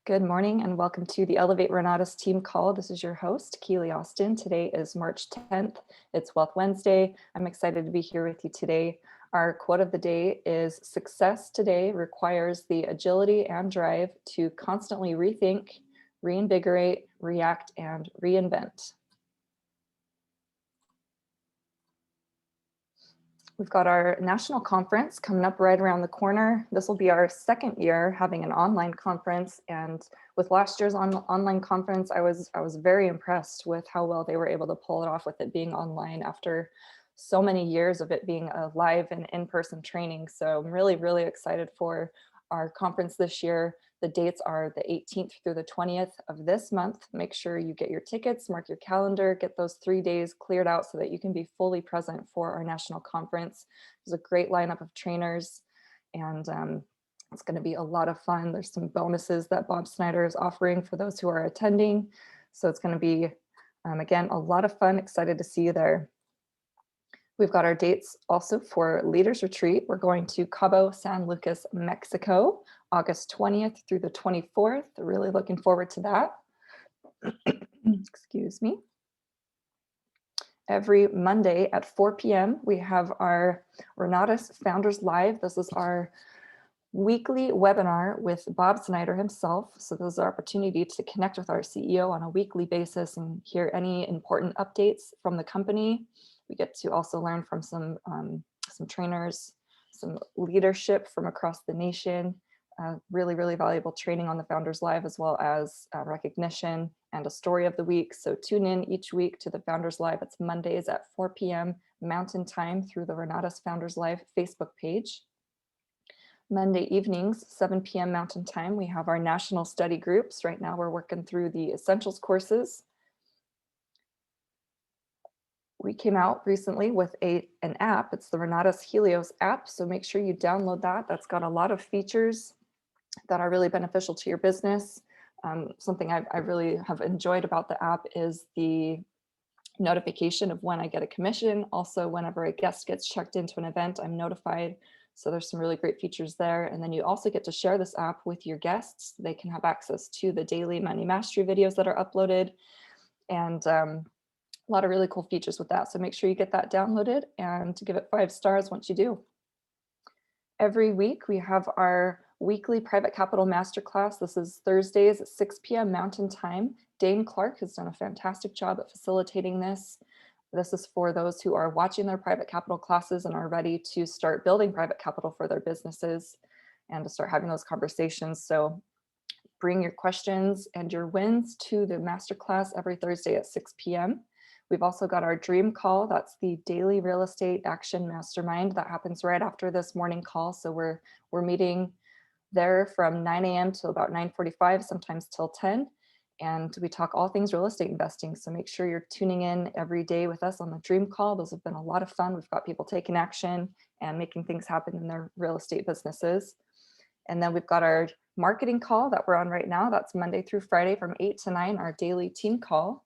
Good morning and welcome to the Elevate Renatus team call. This is your host, Keely Austin. Today is March 10th. It's Wealth Wednesday. I'm excited to be here with you today. Our quote of the day is, "Success today requires the agility and drive to constantly rethink, reinvigorate, react, and reinvent." We've got our national conference coming up right around the corner. This will be our second year having an online conference, and with last year's online conference, I was very impressed with how well they were able to pull it off with it being online after so many years of it being a live and in-person training. So I'm really excited for our conference this year. The dates are the 18th through the 20th of this month. Make sure you get your tickets, mark your calendar, get those 3 days cleared out so that you can be fully present for our national conference. There's a great lineup of trainers, and it's going to be a lot of fun. There's some bonuses that Bob Snyder is offering for those who are attending. So it's going to be, again, a lot of fun. Excited to see you there. We've got our dates also for Leaders Retreat. We're going to Cabo San Lucas, Mexico, August 20th through the 24th. Really looking forward to that. Excuse me. Every Monday at 4 p.m., we have our Renatus Founders Live. This is our weekly webinar with Bob Snyder himself. So this is our opportunity to connect with our CEO on a weekly basis and hear any important updates from the company. We get to also learn from some trainers, some leadership from across the nation, really valuable training on the Founders Live, as well as recognition and a story of the week. So tune in each week to the Founders Live. It's Mondays at 4 p.m. Mountain Time through the Renatus Founders Live Facebook page. Monday evenings, 7 p.m. Mountain Time, we have our national study groups. Right now we're working through the essentials courses. We came out recently with an app. It's the Renatus Helios app. So make sure you download that. That's got a lot of features that are really beneficial to your business. Something I really have enjoyed about the app is the notification of when I get a commission. Also, whenever a guest gets checked into an event, I'm notified. So there's some really great features there. And then you also get to share this app with your guests. They can have access to the daily money mastery videos that are uploaded, and a lot of really cool features with that. So make sure you get that downloaded and give it 5 stars once you do. Every week we have our weekly private capital masterclass. This is Thursdays at 6 p.m. Mountain Time. Daine Clark has done a fantastic job at facilitating this. This is for those who are watching their private capital classes and are ready to start building private capital for their businesses and to start having those conversations. So bring your questions and your wins to the masterclass every Thursday at 6 p.m. We've also got our dream call. That's the daily real estate action mastermind that happens right after this morning call. So we're meeting there from 9 a.m. till about 9:45, sometimes till 10. And we talk all things real estate investing. So make sure you're tuning in every day with us on the dream call. Those have been a lot of fun. We've got people taking action and making things happen in their real estate businesses. And then we've got our marketing call that we're on right now. That's Monday through Friday from 8 to 9, our daily team call.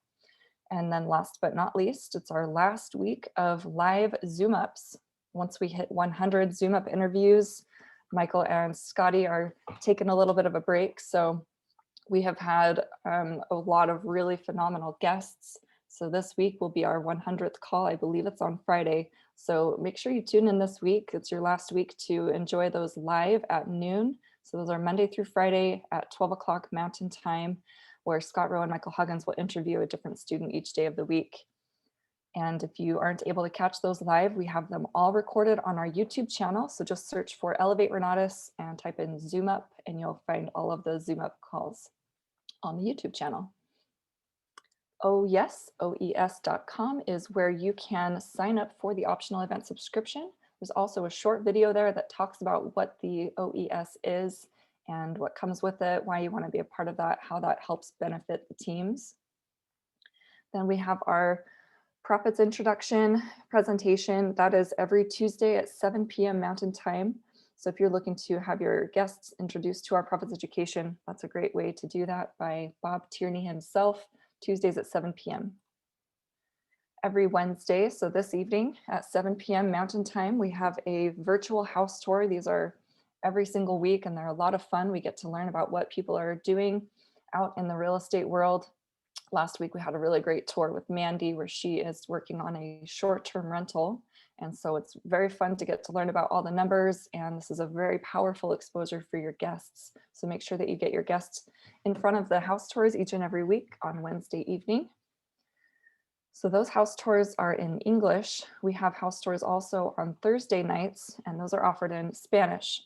And then last but not least, it's our last week of live Zoom ups. Once we hit 100 Zoom up interviews, Michael and Scotty are taking a little bit of a break. So we have had a lot of really phenomenal guests. So this week will be our 100th call. I believe it's on Friday. So make sure you tune in this week. It's your last week to enjoy those live at noon. So those are Monday through Friday at 12 o'clock Mountain Time, where Scott Rowe and Michael Huggins will interview a different student each day of the week. And if you aren't able to catch those live, we have them all recorded on our YouTube channel. So just search for Elevate Renatus and type in Zoom Up, and you'll find all of the Zoom Up calls on the YouTube channel. OES.com is where you can sign up for the optional event subscription. There's also a short video there that talks about what the OES is and what comes with it, why you want to be a part of that, how that helps benefit the teams. Then we have our Profits Introduction presentation. That is every Tuesday at 7 p.m. Mountain Time. So if you're looking to have your guests introduced to our Profits Education, that's a great way to do that by Bob Tierney himself, Tuesdays at 7 p.m. Every Wednesday, so this evening at 7 p.m. Mountain Time, we have a virtual house tour. These are every single week, and they're a lot of fun. We get to learn about what people are doing out in the real estate world. Last week, we had a really great tour with Mandy, where she is working on a short-term rental. And so it's very fun to get to learn about all the numbers. And this is a very powerful exposure for your guests. So make sure that you get your guests in front of the house tours each and every week on Wednesday evening. So those house tours are in English. We have house tours also on Thursday nights, and those are offered in Spanish.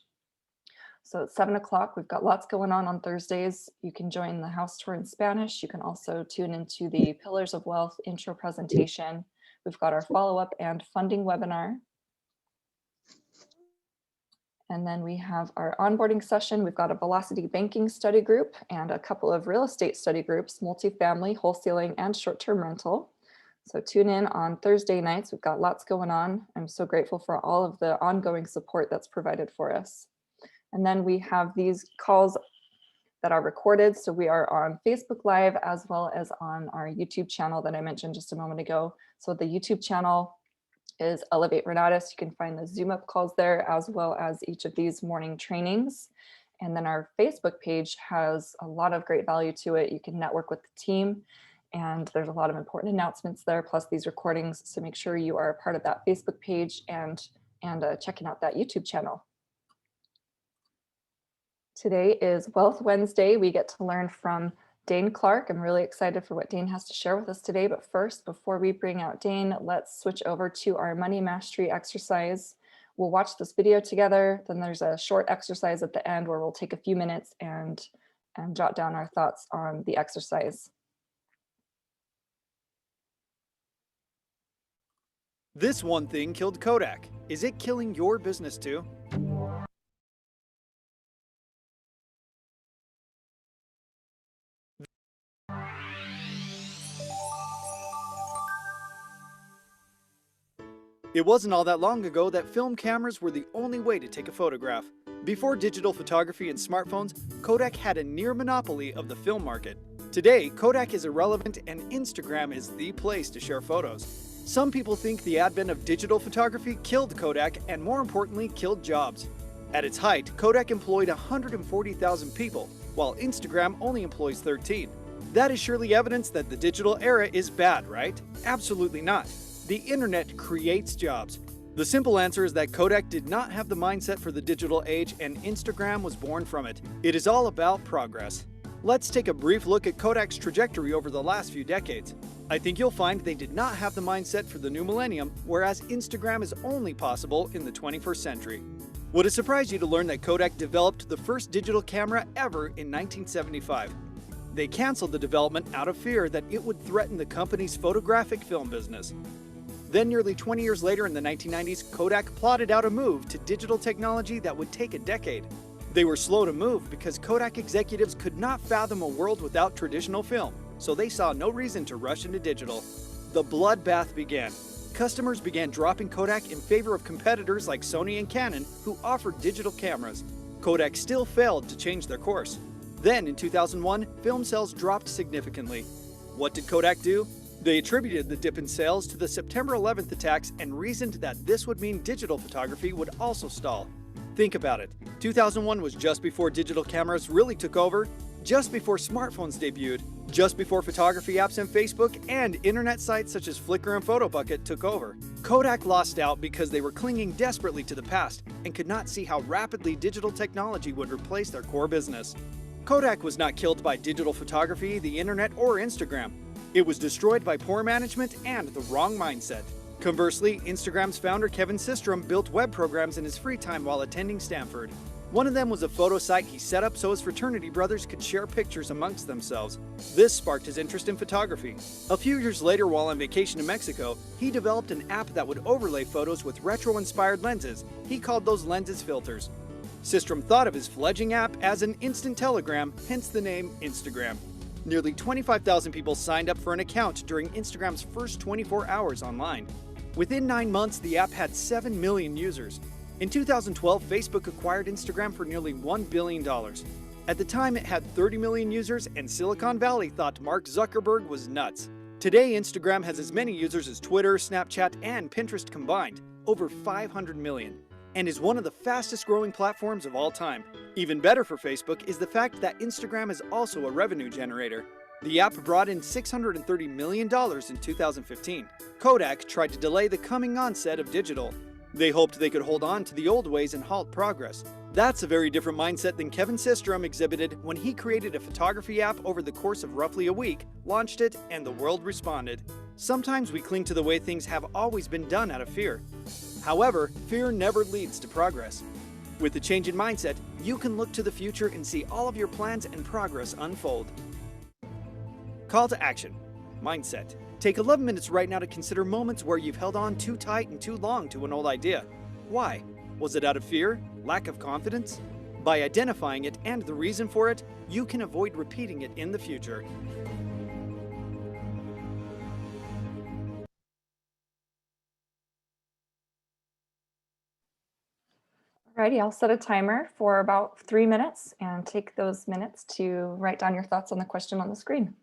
So at 7 o'clock, we've got lots going on Thursdays. You can join the house tour in Spanish. You can also tune into the Pillars of Wealth intro presentation. We've got our follow-up and funding webinar. And then we have our onboarding session. We've got a velocity banking study group and a couple of real estate study groups, multifamily, wholesaling, and short-term rental. So tune in on Thursday nights. We've got lots going on. I'm so grateful for all of the ongoing support that's provided for us. And then we have these calls that are recorded. So we are on Facebook Live as well as on our YouTube channel that I mentioned just a moment ago. So the YouTube channel is Elevate Renatus. You can find the Zoom up calls there as well as each of these morning trainings. And then our Facebook page has a lot of great value to it. You can network with the team, and there's a lot of important announcements there, plus these recordings. So make sure you are a part of that Facebook page and checking out that YouTube channel. Today is Wealth Wednesday. We get to learn from Daine Clark. I'm really excited for what Daine has to share with us today. But first, before we bring out Daine, let's switch over to our money mastery exercise. We'll watch this video together. Then there's a short exercise at the end where we'll take a few minutes and jot down our thoughts on the exercise. This one thing killed Kodak. Is it killing your business too? It wasn't all that long ago that film cameras were the only way to take a photograph. Before digital photography and smartphones, Kodak had a near monopoly of the film market. Today, Kodak is irrelevant and Instagram is the place to share photos. Some people think the advent of digital photography killed Kodak and, more importantly, killed jobs. At its height, Kodak employed 140,000 people, while Instagram only employs 13. That is surely evidence that the digital era is bad, right? Absolutely not. The internet creates jobs. The simple answer is that Kodak did not have the mindset for the digital age, and Instagram was born from it. It is all about progress. Let's take a brief look at Kodak's trajectory over the last few decades. I think you'll find they did not have the mindset for the new millennium, whereas Instagram is only possible in the 21st century. Would it surprise you to learn that Kodak developed the first digital camera ever in 1975? They canceled the development out of fear that it would threaten the company's photographic film business. Then nearly 20 years later in the 1990s, Kodak plotted out a move to digital technology that would take a decade. They were slow to move because Kodak executives could not fathom a world without traditional film, so they saw no reason to rush into digital. The bloodbath began. Customers began dropping Kodak in favor of competitors like Sony and Canon, who offered digital cameras. Kodak still failed to change their course. Then in 2001, film sales dropped significantly. What did Kodak do? They attributed the dip in sales to the September 11th attacks and reasoned that this would mean digital photography would also stall. Think about it. 2001 was just before digital cameras really took over, just before smartphones debuted, just before photography apps and Facebook and internet sites such as Flickr and PhotoBucket took over. Kodak lost out because they were clinging desperately to the past and could not see how rapidly digital technology would replace their core business. Kodak was not killed by digital photography, the internet, or Instagram. It was destroyed by poor management and the wrong mindset. Conversely, Instagram's founder Kevin Systrom built web programs in his free time while attending Stanford. One of them was a photo site he set up so his fraternity brothers could share pictures amongst themselves. This sparked his interest in photography. A few years later, while on vacation in Mexico, he developed an app that would overlay photos with retro-inspired lenses. He called those lenses filters. Systrom thought of his fledgling app as an instant telegram, hence the name Instagram. Nearly 25,000 people signed up for an account during Instagram's first 24 hours online. Within 9 months, the app had 7 million users. In 2012, Facebook acquired Instagram for nearly $1 billion. At the time, it had 30 million users, and Silicon Valley thought Mark Zuckerberg was nuts. Today, Instagram has as many users as Twitter, Snapchat, and Pinterest combined, over 500 million. and is one of the fastest growing platforms of all time. Even better for Facebook is the fact that Instagram is also a revenue generator. The app brought in $630 million in 2015. Kodak tried to delay the coming onset of digital. They hoped they could hold on to the old ways and halt progress. That's a very different mindset than Kevin Systrom exhibited when he created a photography app over the course of roughly a week, launched it, and the world responded. Sometimes we cling to the way things have always been done out of fear. However, fear never leads to progress. With the change in mindset, you can look to the future and see all of your plans and progress unfold. Call to action. Mindset. Take 11 minutes right now to consider moments where you've held on too tight and too long to an old idea. Why? Was it out of fear? Lack of confidence? By identifying it and the reason for it, you can avoid repeating it in the future. Alrighty, I'll set a timer for about 3 minutes and take those minutes to write down your thoughts on the question on the screen.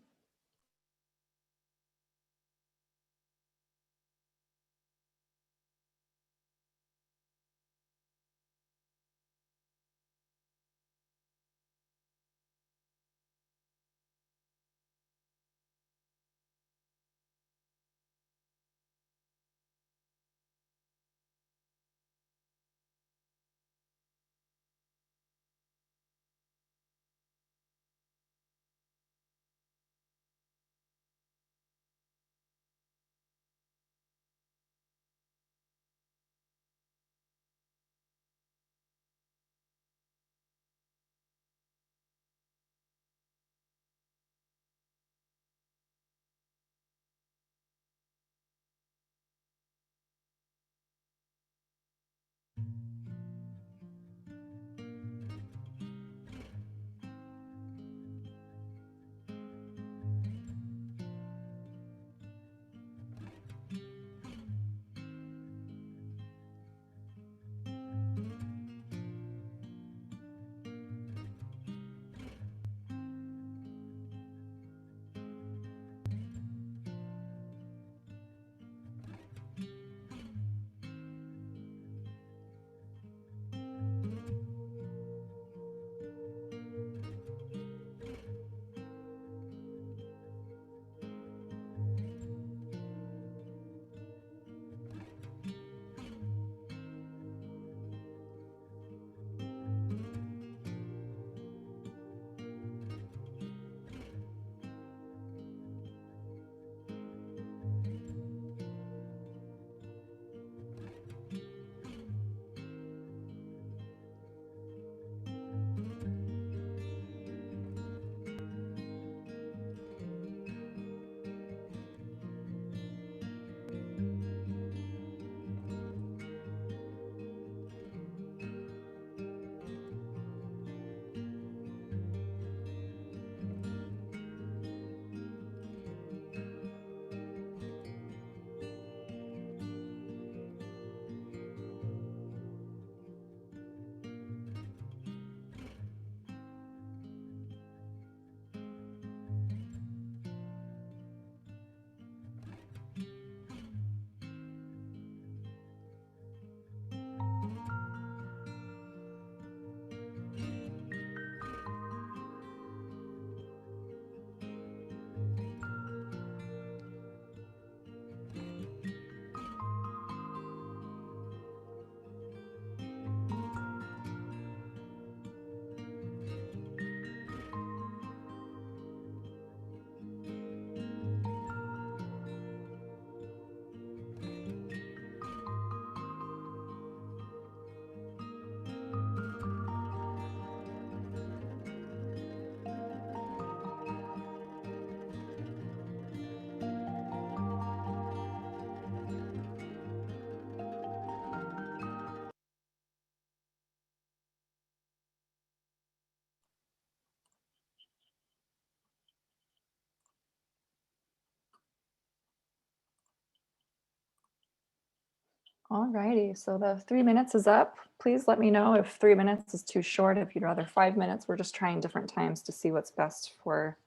Alrighty, so the 3 minutes is up. Please let me know if 3 minutes is too short, if you'd rather 5 minutes. We're just trying different times to see what's best for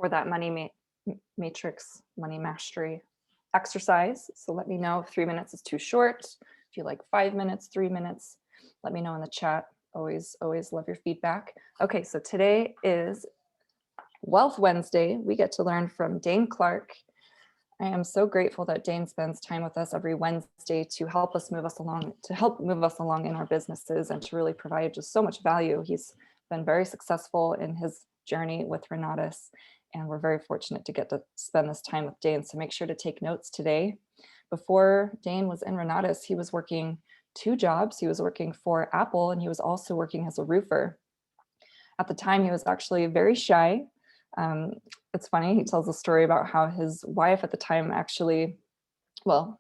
that matrix, money mastery exercise. So let me know if 3 minutes is too short. If you like 5 minutes, 3 minutes, let me know in the chat. Always love your feedback. Okay, so today is Wealth Wednesday. We get to learn from Daine Clark. I am so grateful that Daine spends time with us every Wednesday to help move us along in our businesses and to really provide just so much value. He's been very successful in his journey with Renatus, and we're very fortunate to get to spend this time with Daine. So make sure to take notes today. Before Daine was in Renatus, he was working 2 jobs. He was working for Apple, and he was also working as a roofer. At the time, he was actually very shy. It's funny, he tells a story about how his wife at the time actually, well,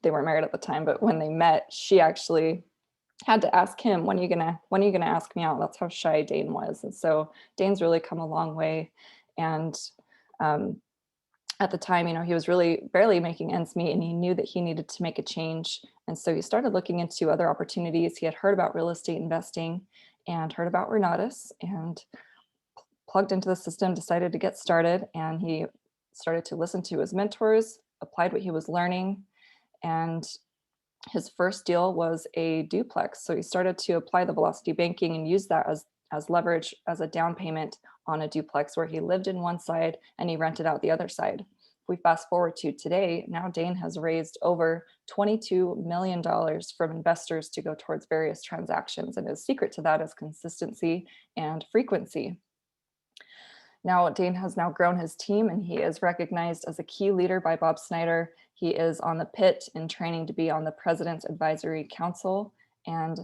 they weren't married at the time, but when they met, she actually had to ask him, when are you gonna ask me out? That's how shy Daine was. And so Daine's really come a long way. And at the time, he was really barely making ends meet, and he knew that he needed to make a change. And so he started looking into other opportunities. He had heard about real estate investing and heard about Renatus and plugged into the system, decided to get started, and he started to listen to his mentors, applied what he was learning, and his first deal was a duplex. So he started to apply the velocity banking and use that as leverage, as a down payment on a duplex where he lived in one side and he rented out the other side. If we fast forward to today, now Daine has raised over $22 million from investors to go towards various transactions. And his secret to that is consistency and frequency. Now, Daine has now grown his team, and he is recognized as a key leader by Bob Snyder. He is on the pit in training to be on the President's Advisory Council. And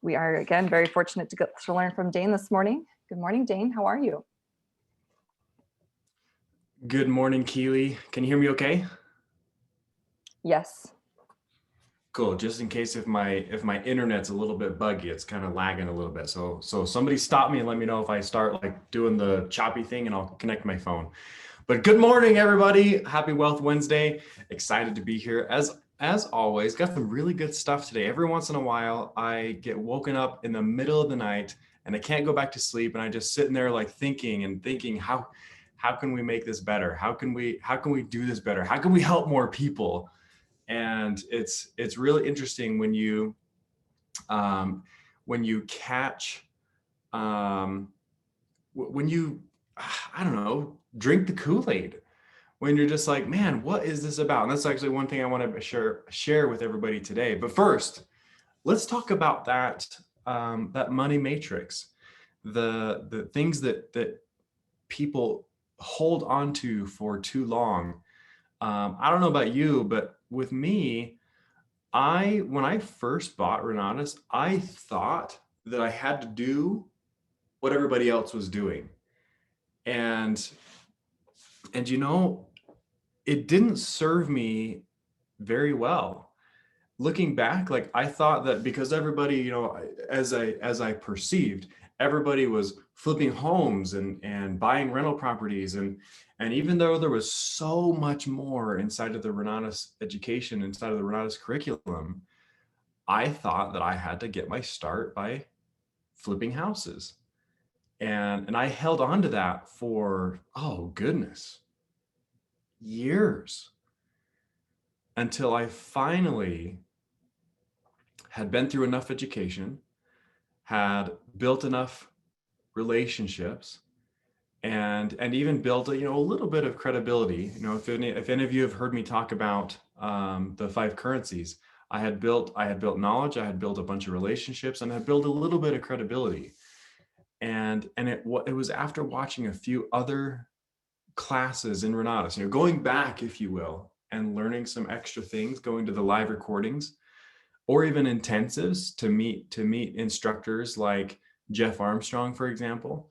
we are, again, very fortunate to get to learn from Daine this morning. Good morning, Daine. How are you? Good morning, Keely. Can you hear me okay? Yes. Cool. Just in case if my internet's a little bit buggy, it's kind of lagging a little bit. So somebody stop me and let me know if I start like doing the choppy thing, and I'll connect my phone. But good morning, everybody. Happy Wealth Wednesday. Excited to be here. As always, got some really good stuff today. Every once in a while, I get woken up in the middle of the night and I can't go back to sleep, and I just sitting there like thinking how can we make this better? How can we do this better? How can we help more people? And it's really interesting when you catch when you I don't know, drink the Kool-Aid, when you're just like, man, what is this about? And that's actually one thing I want to share with everybody today. But first, let's talk about that money matrix, the things that people hold on to for too long. I don't know about you, but with me, when I first bought Renatus, I thought that I had to do what everybody else was doing. And it didn't serve me very well. Looking back, like I thought that because everybody, as I perceived, everybody was flipping homes and buying rental properties. And even though there was so much more inside of the Renatus education, inside of the Renatus curriculum, I thought that I had to get my start by flipping houses. And I held on to that for, oh goodness, years, until I finally had been through enough education, had built enough relationships, and even built a little bit of credibility. If any of you have heard me talk about the 5 currencies, I had built knowledge, I had built a bunch of relationships, and I had built a little bit of credibility. And it was after watching a few other classes in Renatus, going back, if you will, and learning some extra things, going to the live recordings, or even intensives to meet instructors like Jeff Armstrong, for example,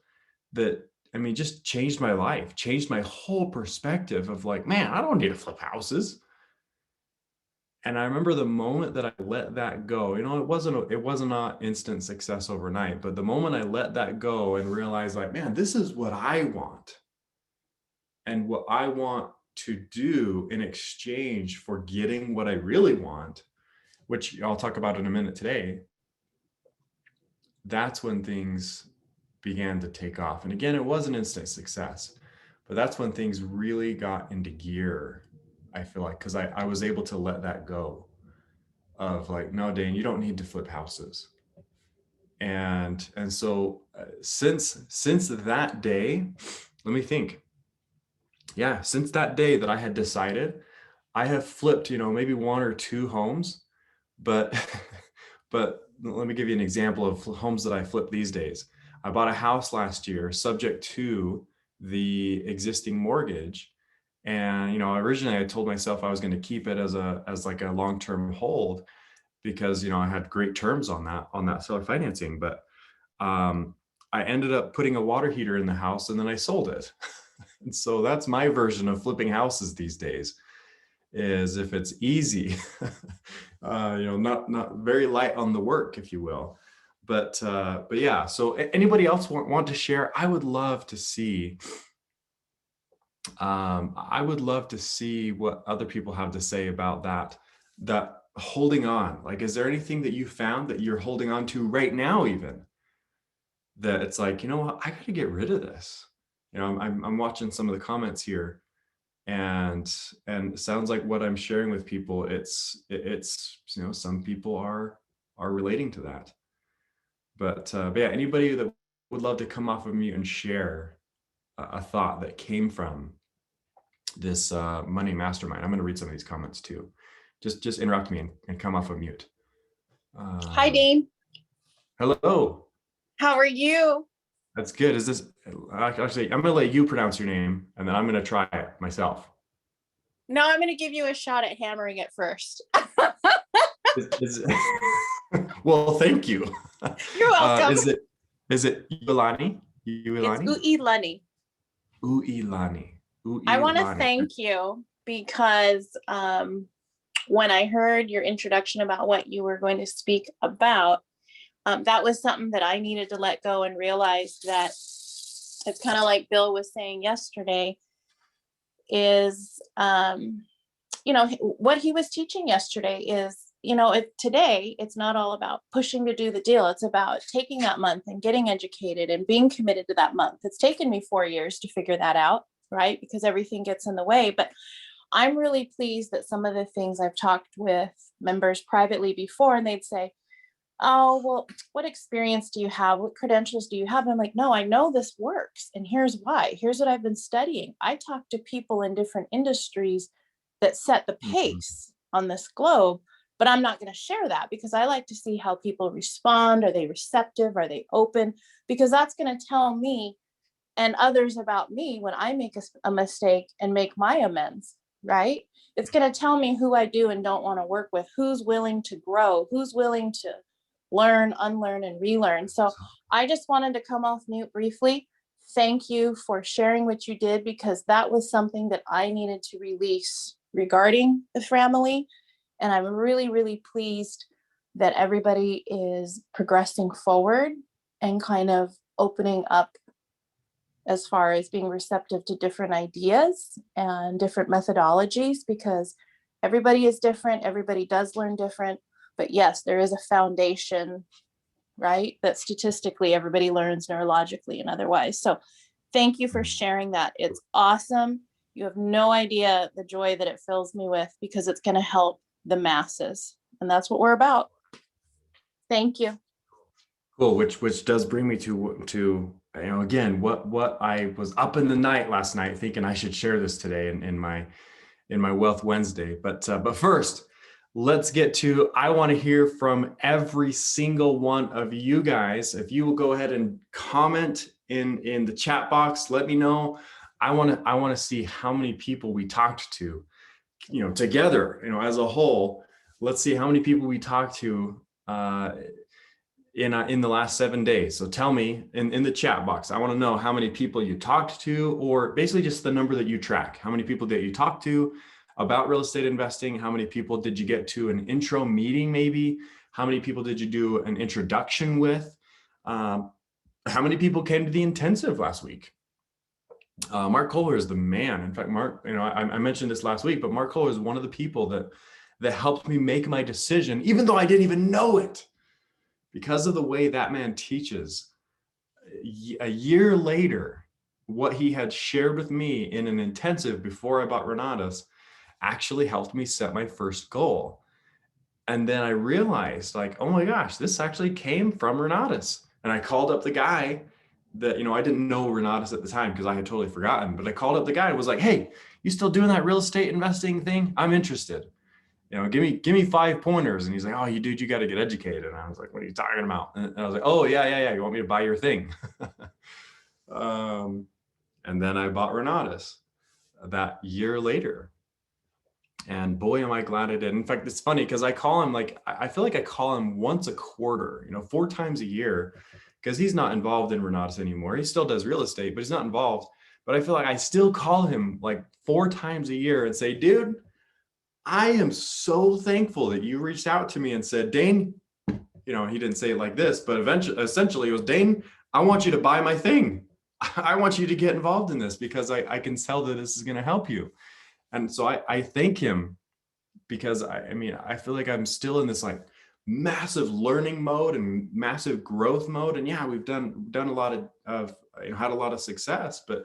that, just changed my life, changed my whole perspective of like, man, I don't need to flip houses. And I remember the moment that I let that go, it wasn't not instant success overnight, but the moment I let that go and realized like, man, this is what I want. And what I want to do in exchange for getting what I really want, which I'll talk about in a minute today, that's when things began to take off. And again, it was an instant success, but that's when things really got into gear, I feel like, because I was able to let that go of like, no, Daine, you don't need to flip houses. And so since that day, let me think. Yeah, since that day that I had decided, I have flipped, maybe one or two homes, but but let me give you an example of homes that I flip these days. I bought a house last year subject to the existing mortgage. And, originally I told myself I was going to keep it as like a long-term hold because, I had great terms on that seller financing. But I ended up putting a water heater in the house and then I sold it. And so that's my version of flipping houses these days, is if it's easy, not very light on the work, if you will. But yeah, so anybody else want to share? I would love to see what other people have to say about that holding on. Like, is there anything that you found that you're holding on to right now, even that it's like, what, I got to get rid of this. I'm watching some of the comments here, and it sounds like what I'm sharing with people, it's some people are relating to that. But yeah, anybody that would love to come off of mute and share a thought that came from this money mastermind. I'm going to read some of these comments too. Just interrupt me and come off of mute. Hi, Daine. Hello. How are you? That's good. Is this actually? I'm going to let you pronounce your name, and then I'm going to try it myself. No, I'm going to give you a shot at hammering it first. Well, thank you. You're welcome. Is it Uilani? It's Uilani. Uilani. I want to thank you because when I heard your introduction about what you were going to speak about, that was something that I needed to let go and realize that it's kind of like Bill was saying yesterday is, what he was teaching yesterday is, today it's not all about pushing to do the deal. It's about taking that month and getting educated and being committed to that month. It's taken me 4 years to figure that out, right? Because everything gets in the way. But I'm really pleased that some of the things I've talked with members privately before, and they'd say, oh, well, what experience do you have? What credentials do you have? And I'm like, no, I know this works. And here's why. Here's what I've been studying. I talk to people in different industries that set the pace on this globe, but I'm not going to share that because I like to see how people respond. Are they receptive? Are they open? Because that's going to tell me and others about me when I make a mistake and make my amends, right? It's going to tell me who I do and don't want to work with, who's willing to grow, who's willing to learn, unlearn, and relearn. So I just wanted to come off mute briefly. Thank you for sharing what you did, because that was something that I needed to release regarding the family. And I'm really, really pleased that everybody is progressing forward and kind of opening up as far as being receptive to different ideas and different methodologies, because everybody is different. Everybody does learn different. But yes, there is a foundation, right? That statistically everybody learns neurologically and otherwise. So thank you for sharing that. It's awesome. You have no idea the joy that it fills me with, because it's going to help the masses. And that's what we're about. Thank you. Cool. Which does bring me to again, what I was up in the night last night thinking I should share this today in my Wealth Wednesday. But first, let's get to, I want to hear from every single one of you guys. If you will go ahead and comment in the chat box, let me know. I want to see how many people we talked to, together, as a whole. Let's see how many people we talked to in the last 7 days. So tell me in the chat box. I want to know how many people you talked to, or basically just the number that you track. How many people that you talked to about real estate investing? How many people did you get to an intro meeting maybe? How many people did you do an introduction with? How many people came to the intensive last week? Mark Kohler is the man. In fact, Mark, I mentioned this last week, but Mark Kohler is one of the people that helped me make my decision, even though I didn't even know it, because of the way that man teaches. A year later, what he had shared with me in an intensive before I bought Renatus, actually helped me set my first goal. And then I realized, like, oh my gosh, this actually came from Renatus. And I called up the guy that, I didn't know Renatus at the time because I had totally forgotten, but I called up the guy and was like, hey, you still doing that real estate investing thing? I'm interested. Give me 5 pointers. And he's like, oh, you got to get educated. And I was like, what are you talking about? And I was like, oh yeah. You want me to buy your thing? And then I bought Renatus that year later. And boy, am I glad I did. In fact, it's funny because I call him, like, I feel like I call him once a quarter, 4 times a year, because he's not involved in Renatus anymore. He still does real estate, but he's not involved. But I feel like I still call him like 4 times a year and say, dude, I am so thankful that you reached out to me and said, Daine, he didn't say it like this, but essentially it was, Daine, I want you to buy my thing. I want you to get involved in this because I can tell that this is going to help you. And so I thank him because I feel like I'm still in this like massive learning mode and massive growth mode. And yeah, we've done a lot of had a lot of success, but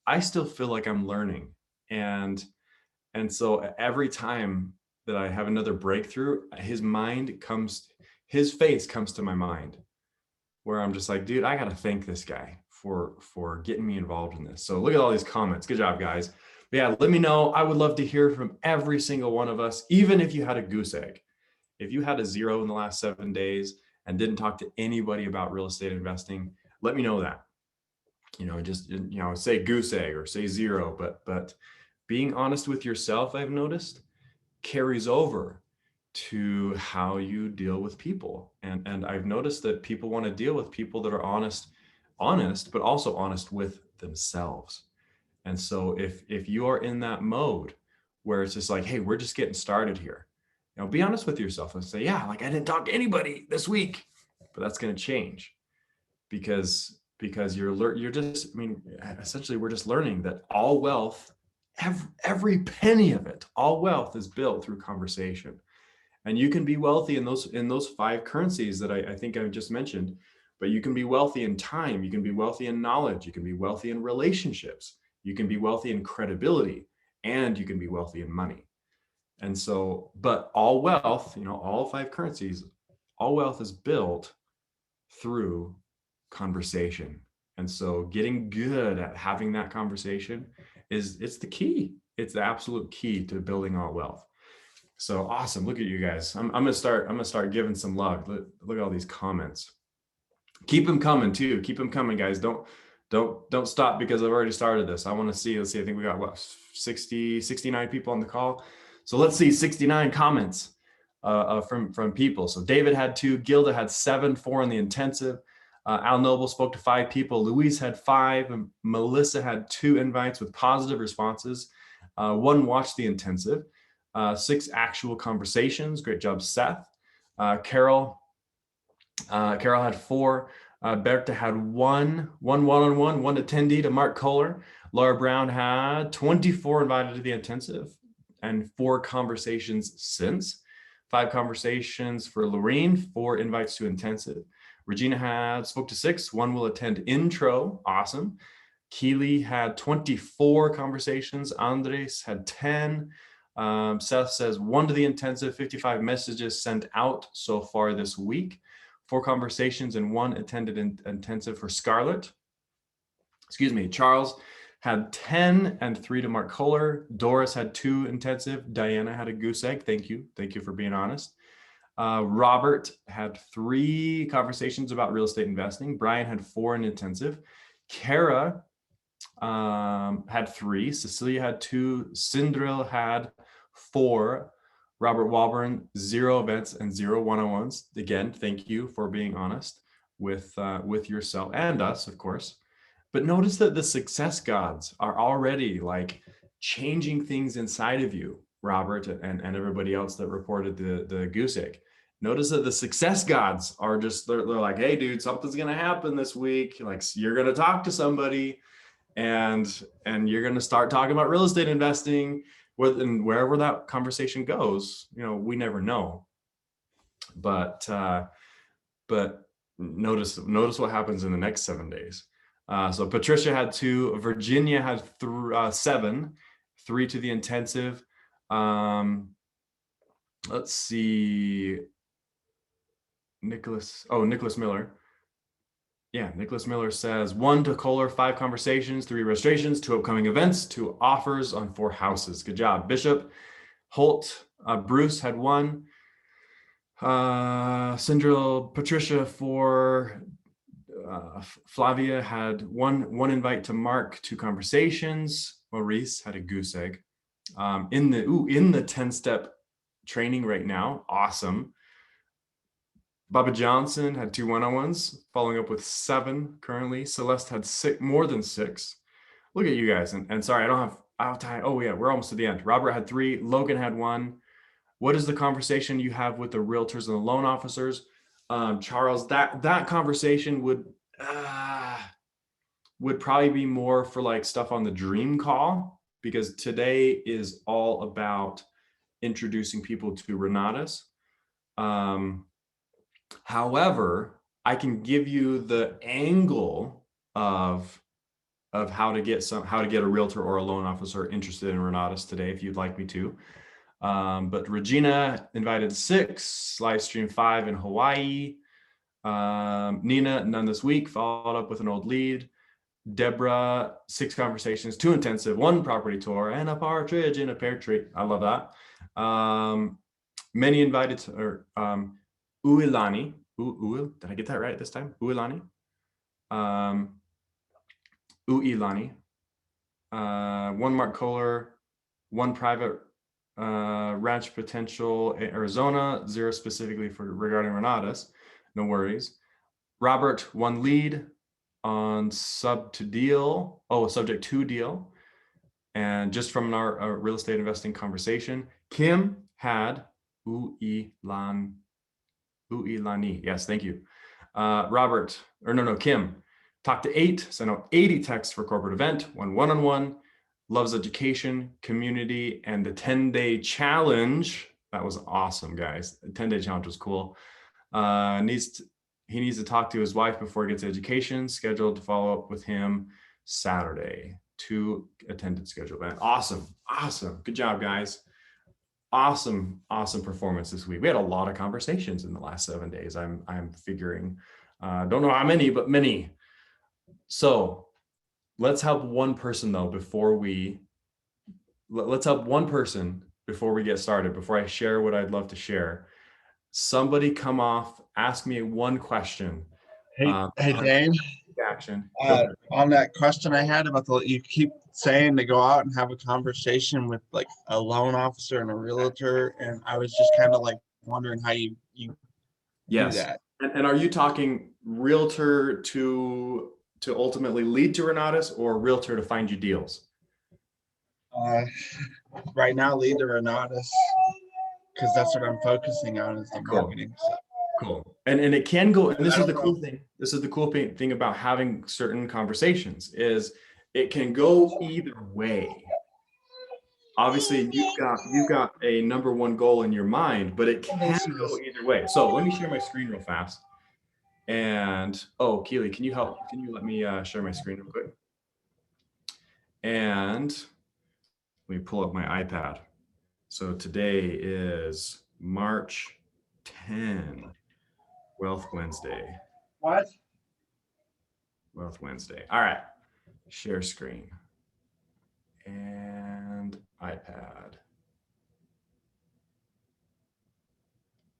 I still feel like I'm learning. And so every time that I have another breakthrough, his face comes to my mind where I'm just like, dude, I got to thank this guy for getting me involved in this. So look at all these comments. Good job, guys. But yeah, let me know. I would love to hear from every single one of us, even if you had a goose egg. If you had a 0 in the last 7 days and didn't talk to anybody about real estate investing, let me know that. Just say goose egg or say 0, but being honest with yourself, I've noticed, carries over to how you deal with people. And I've noticed that people want to deal with people that are honest, but also honest with themselves. And so if you are in that mode where it's just like, hey, we're just getting started here, be honest with yourself and say, yeah, like I didn't talk to anybody this week, but that's going to change because you're just, essentially we're just learning that all wealth, every penny of it, all wealth is built through conversation. And you can be wealthy in those 5 currencies that I think I just mentioned, but you can be wealthy in time. You can be wealthy in knowledge. You can be wealthy in relationships. You can be wealthy in credibility, and you can be wealthy in money. And so, but all wealth, all 5 currencies, all wealth is built through conversation. And so getting good at having that conversation it's the key. It's the absolute key to building all wealth. So awesome. Look at you guys. I'm going to start giving some love. Look at all these comments. Keep them coming too. Keep them coming, guys. Don't stop because I've already started this. I want to see, let's see, I think we got 69 people on the call. So let's see 69 comments from people. So David had 2, Gilda had 7, 4 on the intensive. Al Noble spoke to 5 people. Louise had 5, and Melissa had 2 invites with positive responses. 1 watched the intensive. 6 actual conversations. Great job, Seth. Carol had 4. Berta had 1 one-on-one, 1 attendee to Mark Kohler. Laura Brown had 24 invited to the intensive and 4 conversations since. 5 conversations for Lorene, 4 invites to intensive. Regina spoke to 6, 1 will attend intro, awesome. Keely had 24 conversations. Andres had 10. Seth says 1 to the intensive, 55 messages sent out so far this week. 4 conversations and 1 attended intensive for Scarlett. Charles had 10 and 3 to Mark Kohler. Doris had 2 intensive. Diana had a goose egg. Thank you for being honest. Robert had 3 conversations about real estate investing. Brian had 4 in intensive. Kara had 3. Cecilia had 2. Sindril had 4. Robert Walburn, 0 events and 0 one-on-ones. Again, thank you for being honest with yourself and us, of course. But notice that the success gods are already like changing things inside of you, Robert and everybody else that reported the goose egg. Notice that the success gods are just, they're like, hey, dude, something's going to happen this week. Like you're going to talk to somebody and you're going to start talking about real estate investing. And wherever that conversation goes, we never know. But notice what happens in the next 7 days. So Patricia had 2, Virginia had 7, 3 to the intensive. Let's see. Nicholas Miller. Yeah, Nicholas Miller says 1 to Kohler, 5 conversations, 3 registrations, 2 upcoming events, 2 offers on 4 houses. Good job. Bishop Holt, Bruce had 1. Syndril, Patricia 4. Flavia had one invite to Mark, 2 conversations. Maurice had a goose egg. In the 10-step training right now. Awesome. Bubba Johnson had 2 one-on-ones, following up with 7 currently. Celeste had 6, more than 6. Look at you guys. And sorry, I have time. Oh yeah, we're almost to the end. Robert had 3, Logan had 1. What is the conversation you have with the realtors and the loan officers? Charles, that conversation would probably be more for like stuff on the dream call, because today is all about introducing people to Renatus. However, I can give you the angle of how to get a realtor or a loan officer interested in Renatus today, if you'd like me to. But Regina invited 6, live stream 5 in Hawaii. Nina, none this week, followed up with an old lead. Deborah, 6 conversations, 2 intensive, 1 property tour, and a partridge in a pear tree. I love that. Many invited to, Uilani, did I get that right this time? Uilani. Uilani. 1 Mark Kohler, 1 private ranch potential in Arizona, 0 specifically regarding Renatus. No worries. Robert, 1 lead on subject to deal. And just from our real estate investing conversation, Kim had Uilani. Yes, thank you. Kim talked to 8, sent out 80 texts for corporate event, 1 one-on-one, loves education, community, and the 10-day challenge. That was awesome, guys. The 10-day challenge was cool. He needs to talk to his wife before he gets education, scheduled to follow up with him Saturday. 2 attended scheduled event. Awesome. Good job, guys. Awesome performance this week. We had a lot of conversations in the last 7 days. I'm figuring, don't know how many, but many. So let's help one person though before we get started, before I share what I'd love to share. Somebody come off, ask me 1 question. Hey Daine, Action. on that question I had about you keep saying to go out and have a conversation with like a loan officer and a realtor, and I was just kind of like wondering how you Yes. do that. And are you talking realtor to ultimately lead to Renatus, or realtor to find you deals? Right now, lead to Renatus, because that's what I'm focusing on, is the marketing. Cool. And it can go, and this is the cool thing. This is the cool thing about having certain conversations, is it can go either way. Obviously, you've got a number 1 goal in your mind, but it can go either way. So let me share my screen real fast. And Keely, can you let me share my screen real quick? And let me pull up my iPad. So today is March 10, Wealth Wednesday. What? Wealth Wednesday. All right. Share screen. And iPad.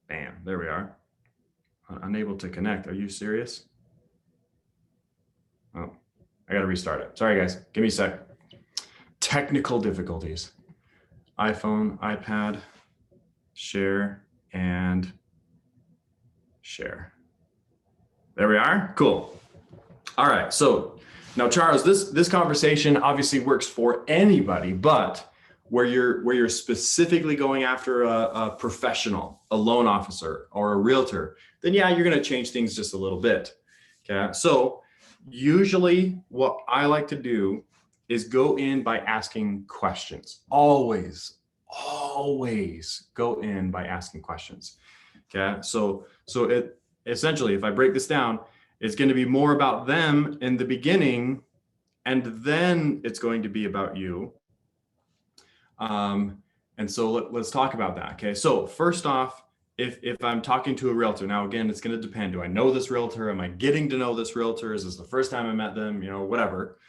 Bam. There we are. Unable to connect. Are you serious? Oh, I got to restart it. Sorry, guys. Give me a sec. Technical difficulties. iPhone, iPad, share, and share. There we are. Cool. All right. So now, Charles, this conversation obviously works for anybody, but where you're specifically going after a professional, a loan officer, or a realtor, then yeah, you're going to change things just a little bit. Okay. So usually what I like to do is go in by asking questions. Always go in by asking questions. Okay. So it essentially, if I break this down, it's going to be more about them in the beginning, and then it's going to be about you. And And so let's talk about that. Okay. So first off, if I'm talking to a realtor, now again, it's going to depend. Do I know this realtor? Am I getting to know this realtor? Is this the first time I met them? You know, whatever.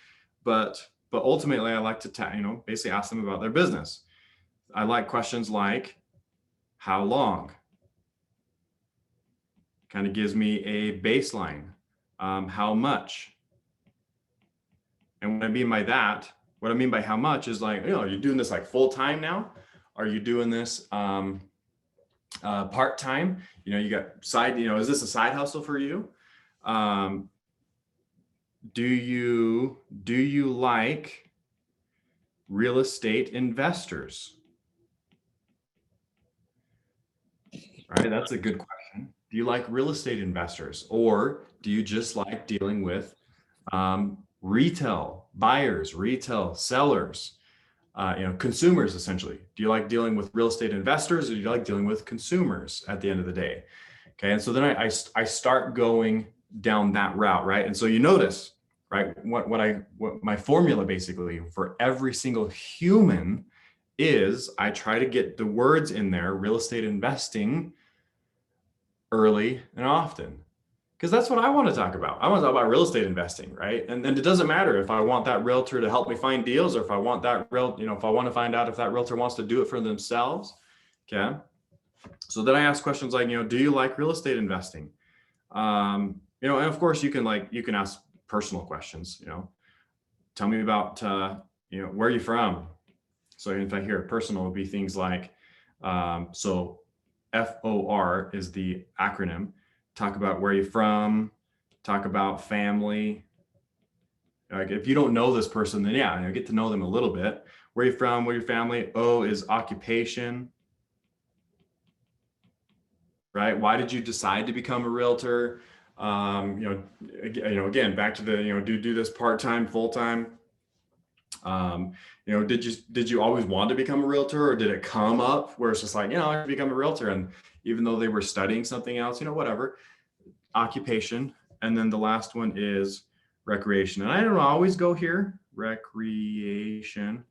But ultimately, I like to basically ask them about their business. I like questions like, how long? Kind of gives me a baseline. How much? And what I mean by that, what I mean by how much is like, are you doing this like full time now? Are you doing this part time? You got side. Is this a side hustle for you? Do you like real estate investors? Right, that's a good question. Do you like real estate investors, or do you just like dealing with retail buyers, retail sellers, consumers essentially? Do you like dealing with real estate investors, or do you like dealing with consumers at the end of the day? Okay, and so then I start going down that route, right? And so you notice, right, what my formula basically for every single human is, I try to get the words in there, real estate investing, early and often, because that's what I want to talk about. I want to talk about real estate investing, right? And it doesn't matter if I want that realtor to help me find deals, or if I want that if I want to find out if that realtor wants to do it for themselves. Okay. So then I ask questions like, do you like real estate investing? And of course you can ask personal questions, tell me about, where are you from? So if I hear personal, it'll be things like, so FOR is the acronym. Talk about where you're from, talk about family. Like if you don't know this person, then get to know them a little bit. Where you're from, where your family. O is occupation. Right? Why did you decide to become a realtor? Again, back to the, do this part-time, full-time. Did you always want to become a realtor, or did it come up where it's just like, I become a realtor, and even though they were studying something else, whatever. Occupation. And then the last one is recreation. And I don't always go here. Recreation.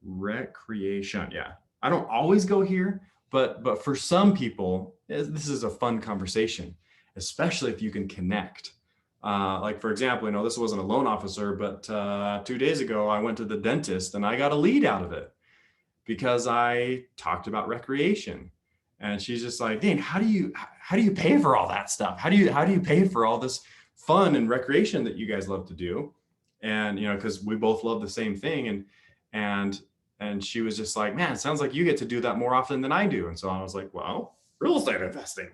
Yeah. I don't always go here, but for some people, this is a fun conversation, especially if you can connect. Like for example, this wasn't a loan officer, but 2 days ago, I went to the dentist and I got a lead out of it because I talked about recreation. And she's just like, Daine, how do you pay for all that stuff? How do you pay for all this fun and recreation that you guys love to do? And because we both love the same thing. And she was just like, man, it sounds like you get to do that more often than I do. And so I was like, well, real estate investing.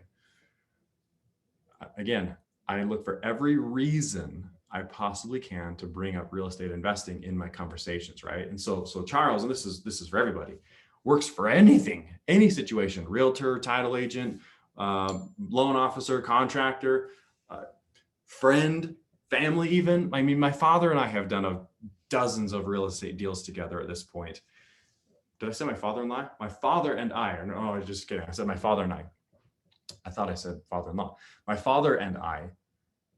Again, I look for every reason I possibly can to bring up real estate investing in my conversations, right? And so Charles, and this is for everybody, works for anything, any situation: realtor, title agent, loan officer, contractor, friend, family, even. I mean, my father and I have done dozens of real estate deals together at this point. Did I say my father-in-law? My father and I. No, I was just kidding. I said my father and I. I thought I said father-in-law. My father and I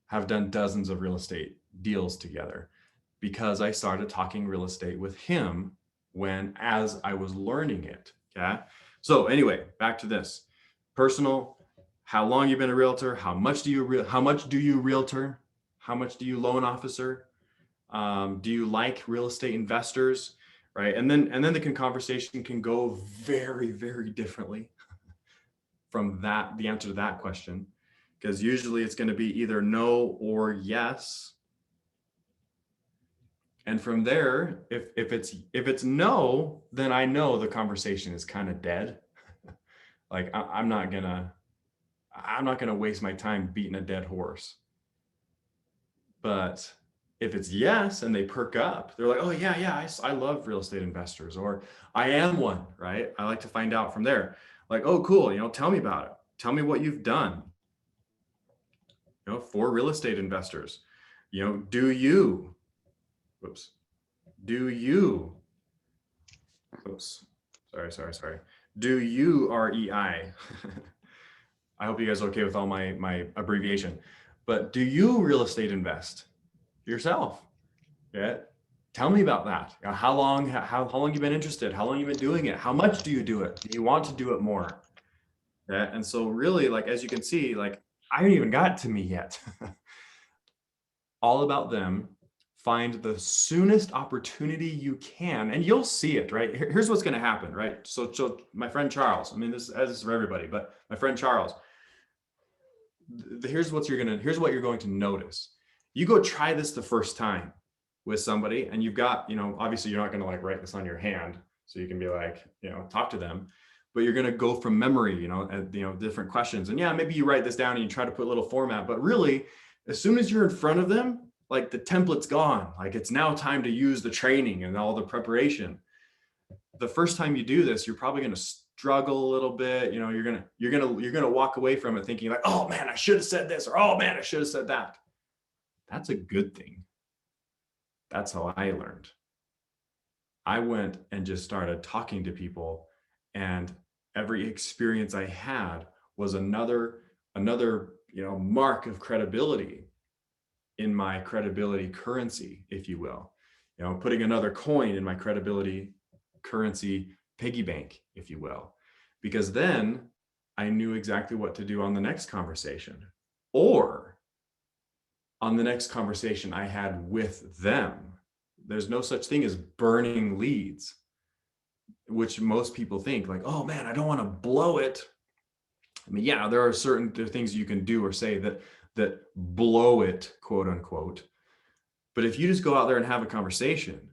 have done dozens of real estate deals together because I started talking real estate with him as I was learning it. Okay. So anyway, back to this. Personal, how long you've been a realtor, how much do you realtor, how much do you loan officer? Do you like real estate investors? Right. And then the conversation can go very, very differently from the answer to that question, because usually it's going to be either no or yes. And from there, if it's no, then I know the conversation is kind of dead. Like I'm not gonna waste my time beating a dead horse. But if it's yes and they perk up, they're like, oh yeah, I love real estate investors, or I am one, right? I like to find out from there. Like, oh, cool, tell me about it. Tell me what you've done, for real estate investors. Do you, sorry. Do you, REI? I hope you guys are okay with all my abbreviation, but do you real estate invest yourself? Yeah. tell me about that. How long you been interested? How long you been doing it? How much do you do it? Do you want to do it more? Yeah. And so really, like, as you can see, like, I haven't even got to me yet. All about them. Find the soonest opportunity you can, and you'll see it, right? Here's what's going to happen, right? So my friend Charles, I mean, this is for everybody, but my friend Charles, here's what you're going to notice. You go try this the first time with somebody, and you've got, obviously you're not going to like write this on your hand, so you can be like, talk to them, but you're going to go from memory, different questions. And yeah, maybe you write this down and you try to put a little format, but really, as soon as you're in front of them, like the template's gone. Like it's now time to use the training and all the preparation. The first time you do this, you're probably going to struggle a little bit. You're going to walk away from it thinking like, oh man, I should have said this, or oh man, I should have said that. That's a good thing. That's how I learned. I went and just started talking to people, and every experience I had was another mark of credibility in my credibility currency, if you will, putting another coin in my credibility currency piggy bank, if you will, because then I knew exactly what to do on the next conversation, or on the next conversation I had with them. There's no such thing as burning leads, which most people think like, oh man, I don't want to blow it. I mean, yeah, there are things you can do or say that blow it, quote unquote. But if you just go out there and have a conversation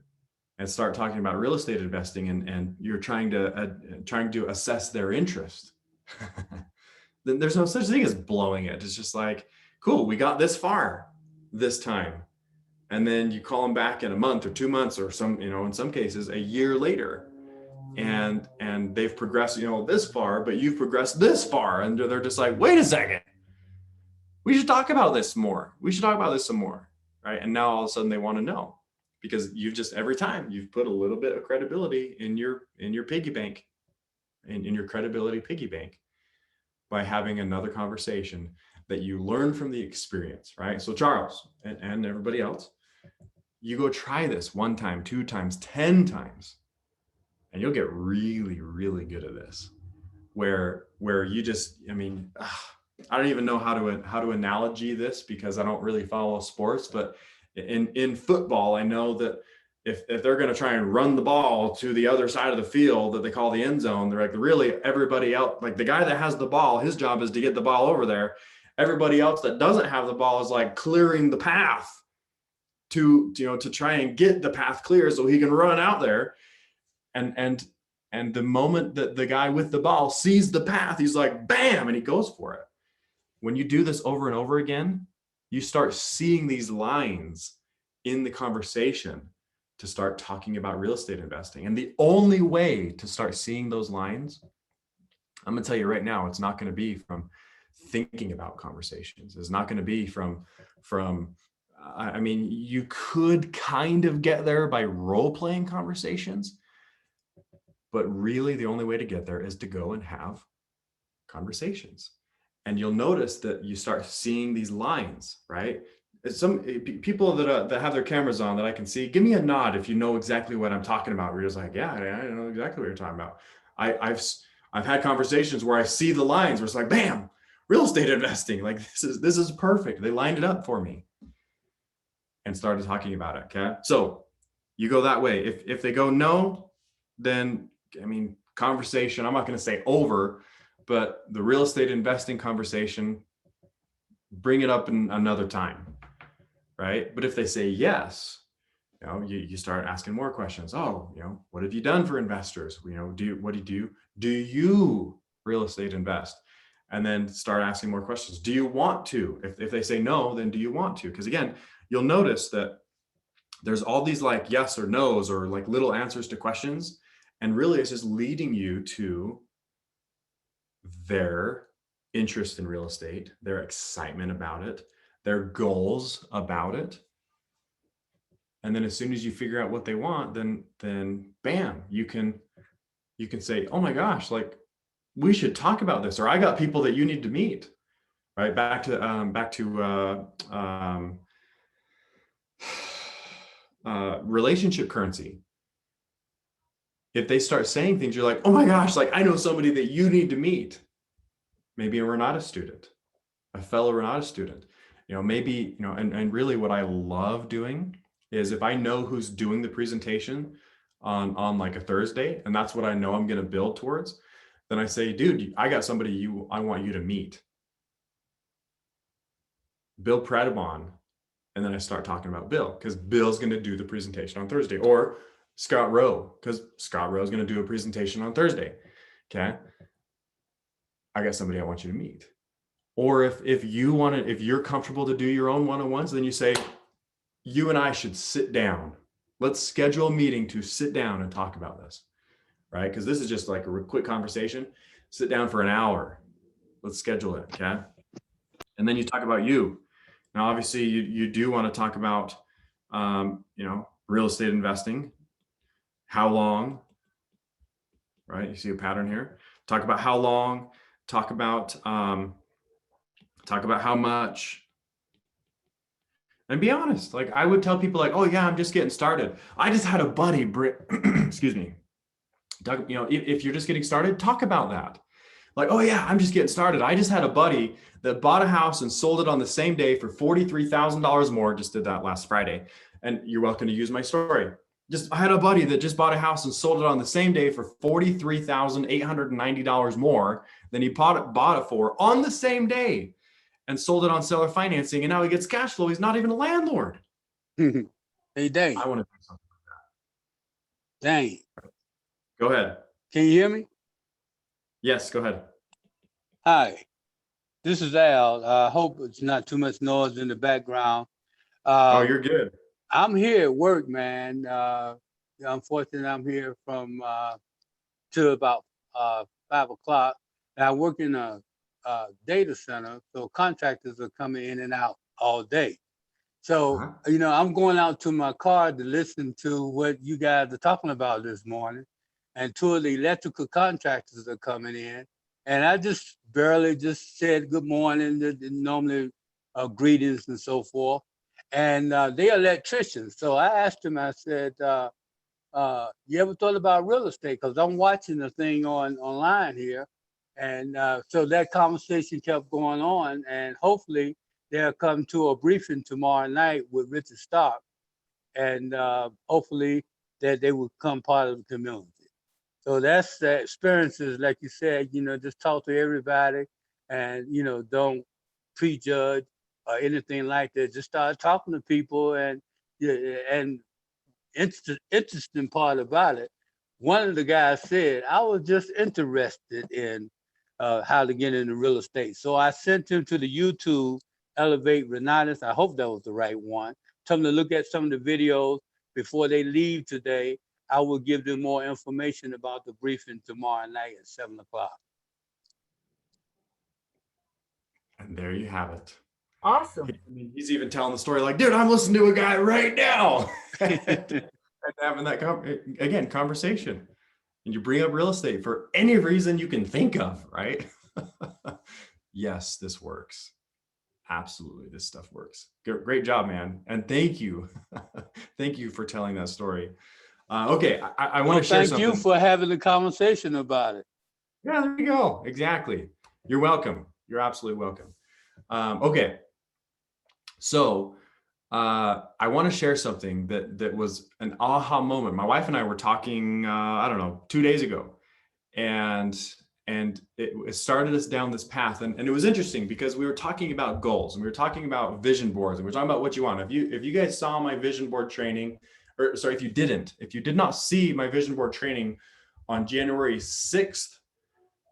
and start talking about real estate investing, and you're trying to assess their interest, then there's no such thing as blowing it. It's just like, cool, we got this far this time. And then you call them back in a month or 2 months, or in some cases a year later, and they've progressed, this far, but you've progressed this far. And they're just like, wait a second, we should talk about this more. We should talk about this some more, right? And now all of a sudden they want to know, because every time you've put a little bit of credibility in your piggy bank, in your credibility piggy bank, by having another conversation that you learn from the experience, right? So Charles and everybody else, you go try this 1 time, 2 times, 10 times, and you'll get really, really good at this, where you just, I don't even know how to analogy this, because I don't really follow sports, but in football, I know that if they're going to try and run the ball to the other side of the field that they call the end zone, they're like, really everybody else, like the guy that has the ball, his job is to get the ball over there. Everybody else that doesn't have the ball is like clearing the path to try and get the path clear so he can run out there. And the moment that the guy with the ball sees the path, he's like, bam, and he goes for it. When you do this over and over again, you start seeing these lines in the conversation to start talking about real estate investing. And the only way to start seeing those lines, I'm going to tell you right now, it's not going to be from thinking about conversations. It's not going to be from you could kind of get there by role-playing conversations, but really the only way to get there is to go and have conversations. And you'll notice that you start seeing these lines, right? Some people that have their cameras on that I can see, give me a nod if you know exactly what I'm talking about. We're just like, yeah, I know exactly what you're talking about. I've had conversations where I see the lines where it's like, bam, real estate investing. Like this is perfect. They lined it up for me and started talking about it. Okay, so you go that way. If they go no, then conversation, I'm not going to say over, but the real estate investing conversation, bring it up in another time, right? But if they say yes, you start asking more questions. Oh, what have you done for investors? Do you real estate invest? And then start asking more questions. Do you want to? If they say no, then do you want to? Because again, you'll notice that there's all these like yes or no's or like little answers to questions. And really it's just leading you to their interest in real estate, their excitement about it, their goals about it. And then as soon as you figure out what they want, then bam, you can say, oh my gosh, like we should talk about this, or I got people that you need to meet, right? Back to relationship currency. If they start saying things, you're like, oh my gosh, like I know somebody that you need to meet. Maybe a Renatus student, a fellow Renatus student. Maybe, and really what I love doing is if I know who's doing the presentation on like a Thursday, and that's what I know I'm going to build towards, then I say, dude, I got somebody I want you to meet. Bill Pradabon. And then I start talking about Bill because Bill's going to do the presentation on Thursday, or Scott Rowe because Scott Rowe is going to do a presentation on Thursday. Okay. I got somebody I want you to meet. Or if you're comfortable to do your own one-on-ones, then you say, you and I should sit down. Let's schedule a meeting to sit down and talk about this, right? Because this is just like a quick conversation. Sit down for an hour. Let's schedule it, okay? And then you talk about you. Now, obviously, you do want to talk about, real estate investing. How long, right? You see a pattern here. Talk about how long. Talk about how much. And be honest. Like I would tell people, like, oh yeah, I'm just getting started. I just had a buddy, excuse me. Doug, if you're just getting started, talk about that. Like, oh yeah, I'm just getting started. I just had a buddy that bought a house and sold it on the same day for $43,000 more. Just did that last Friday. And you're welcome to use my story. I had a buddy that just bought a house and sold it on the same day for $43,890 more than he bought it for on the same day, and sold it on seller financing. And now he gets cash flow. He's not even a landlord. Hey, Daine. I want to do something like that. Daine. Go ahead. Can you hear me? Yes, go ahead. Hi, this is Al. I hope it's not too much noise in the background. Oh, you're good. I'm here at work, man. Unfortunately, I'm here from to about 5 o'clock. And I work in a data center, so contractors are coming in and out all day. So, I'm going out to my car to listen to what you guys are talking about this morning. And two of the electrical contractors are coming in. And I just barely just said good morning, normally greetings and so forth. And they're electricians. So I asked them, I said, you ever thought about real estate? Because I'm watching the thing online here. And so that conversation kept going on. And hopefully they'll come to a briefing tomorrow night with Richard Stark. And hopefully that they will become part of the community. So that's the experiences, like you said, just talk to everybody and, don't prejudge or anything like that. Just start talking to people. And interesting part about it, one of the guys said, I was just interested in how to get into real estate. So I sent him to the YouTube Elevate Renatus. I hope that was the right one. Tell them to look at some of the videos before they leave today. I will give them more information about the briefing tomorrow night at 7 o'clock. And there you have it. Awesome. He's even telling the story like, dude, I'm listening to a guy right now. And having that, conversation. And you bring up real estate for any reason you can think of, right? Yes, this works. Absolutely, this stuff works. Great job, man. And thank you. Thank you for telling that story. Okay, I want to share something. Thank you for having the conversation about it. Yeah, there you go. Exactly. You're welcome. You're absolutely welcome. Okay. So I want to share something that was an aha moment. My wife and I were talking, 2 days ago, and it started us down this path. And it was interesting because we were talking about goals and we were talking about vision boards and we were talking about what you want. If you guys saw my vision board training, or sorry, if you did not see my vision board training on January 6th,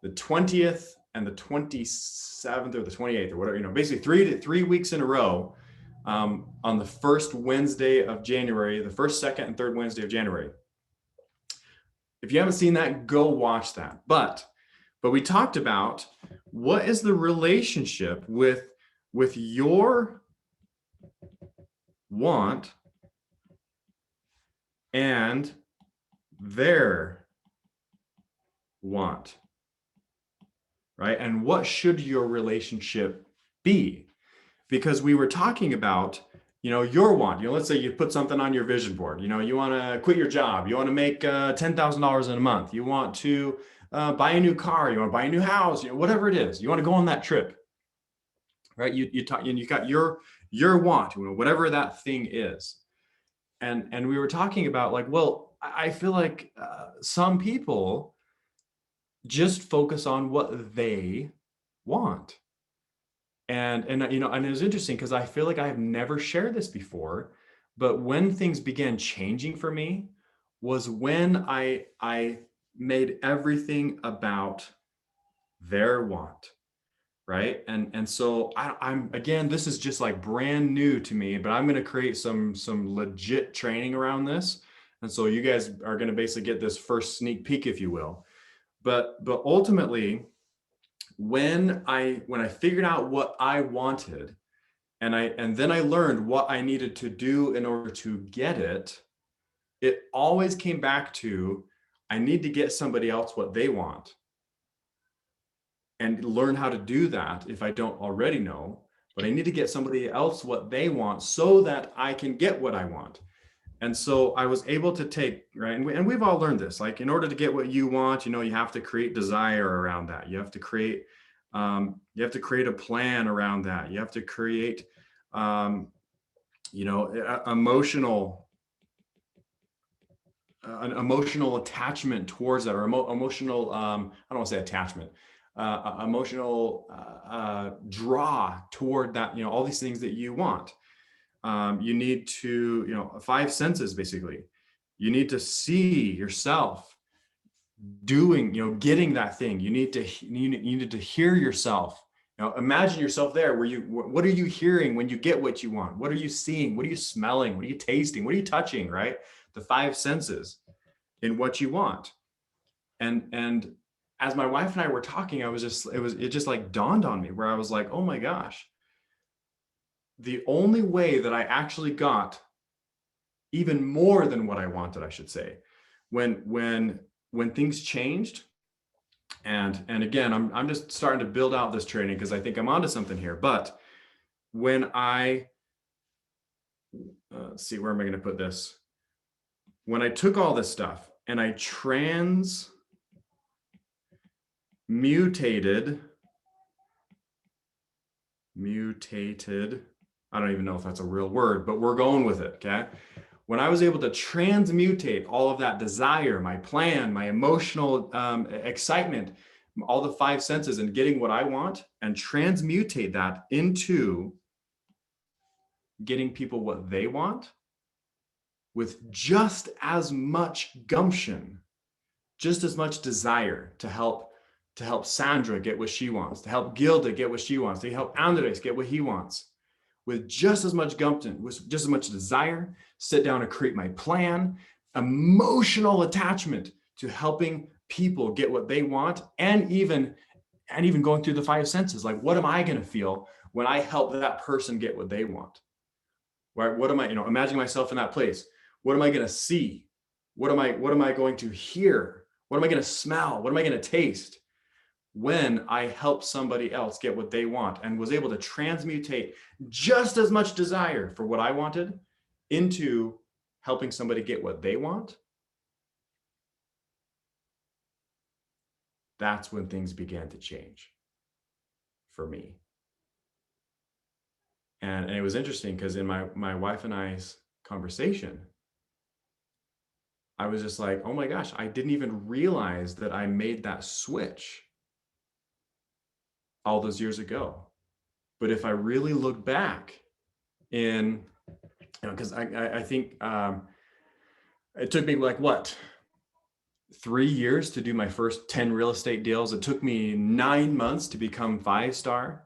the 20th, and the 27th or the 28th or whatever, basically 3 weeks in a row, on the first Wednesday of January, the first, second, and third Wednesday of January. If you haven't seen that, go watch that. But we talked about what is the relationship with your want and their want, right? And what should your relationship be? Because we were talking about your want. Let's say you put something on your vision board. You want to quit your job. You want to make $10,000 in a month. You want to buy a new car. You want to buy a new house. Whatever it is, you want to go on that trip, right? You talk, and you got your want, whatever that thing is. And we were talking about like, well, I feel like some people just focus on what they want. And it was interesting because I feel like I have never shared this before, but when things began changing for me was when I made everything about their want, right? And so I'm again, this is just like brand new to me, but I'm going to create some legit training around this. And so you guys are going to basically get this first sneak peek, if you will. But ultimately, when I figured out what I wanted, and then I learned what I needed to do in order to get it, it always came back to, I need to get somebody else what they want and learn how to do that if I don't already know, but I need to get somebody else what they want so that I can get what I want. And so I was able to take, right, and we've all learned this, like in order to get what you want, you have to create desire around that. You have to create a plan around that. You have to create, emotional, an emotional attachment towards that, or emotional, I don't want to say attachment, emotional draw toward that, all these things that you want. You need to, 5 senses, basically. You need to see yourself doing, getting that thing. You need to hear yourself. Imagine yourself there where what are you hearing when you get what you want? What are you seeing? What are you smelling? What are you tasting? What are you touching, right? The 5 senses in what you want. And as my wife and I were talking, it just like dawned on me where I was like, oh my gosh, the only way that I actually got even more than what I wanted, I should say, when things changed, and again, I'm just starting to build out this training because I think I'm onto something here. But when I let's see, where am I going to put this? When I took all this stuff and I mutated, I don't even know if that's a real word, but we're going with it, okay? When I was able to transmutate all of that desire, my plan, my emotional excitement, all the 5 senses, and getting what I want, and transmutate that into getting people what they want with just as much gumption, just as much desire to help Sandra get what she wants, to help Gilda get what she wants, to help Andres get what he wants, with just as much gumption, with just as much desire, sit down and create my plan, emotional attachment to helping people get what they want, and even going through the 5 senses. Like, what am I going to feel when I help that person get what they want? Right? What am I, imagining myself in that place? What am I going to see? What am I going to hear? What am I going to smell? What am I going to taste when I help somebody else get what they want, and was able to transmutate just as much desire for what I wanted into helping somebody get what they want? That's when things began to change for me. And it was interesting because in my wife and I's conversation, I was just like, oh my gosh, I didn't even realize that I made that switch all those years ago. But if I really look back because I think it took me like 3 years to do my first 10 real estate deals. It took me 9 months to become 5-star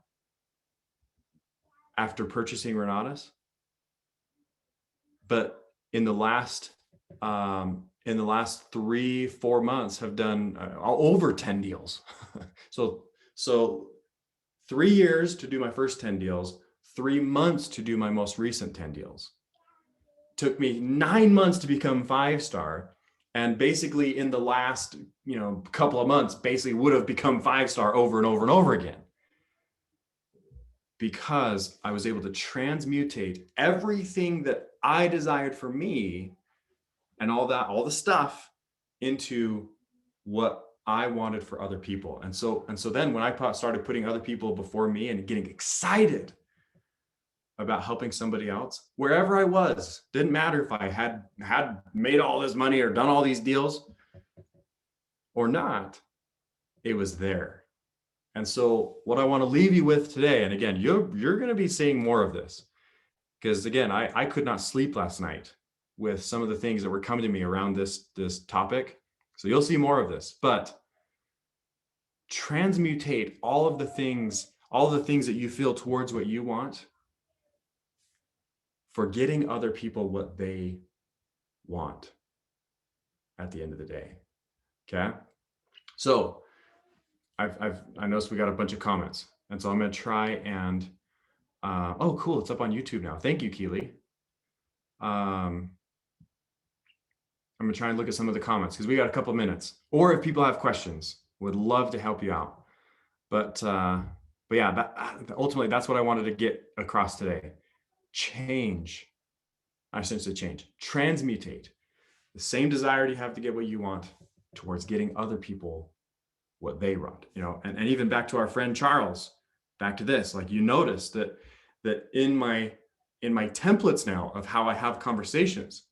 after purchasing Renatus. But in the last 3-4 months have done over 10 deals. So 3 years to do my first 10 deals, 3 months to do my most recent 10 deals. Took me 9 months to become 5-star. And basically in the last, couple of months, basically would have become 5-star over and over and over again. because I was able to transmutate everything that I desired for me and all the stuff into what I wanted for other people. And so then when I started putting other people before me and getting excited about helping somebody else, wherever I was, didn't matter if I had made all this money or done all these deals or not, it was there. And so what I want to leave you with today, and again, you're going to be seeing more of this, because again, I could not sleep last night with some of the things that were coming to me around this topic. So you'll see more of this, but transmutate all the things that you feel towards what you want for getting other people what they want at the end of the day. Okay. So I noticed we got a bunch of comments, and so I'm going to try and, oh, cool. It's up on YouTube now. Thank you, Keely. I'm going to try and look at some of the comments because we got a couple of minutes, or if people have questions, would love to help you out. But yeah, ultimately that's what I wanted to get across today. Change. I shouldn't say change. Transmutate the same desire you have to get what you want towards getting other people what they want. You know, and even back to our friend Charles, back to this, like you notice that in my templates now of how I have conversations,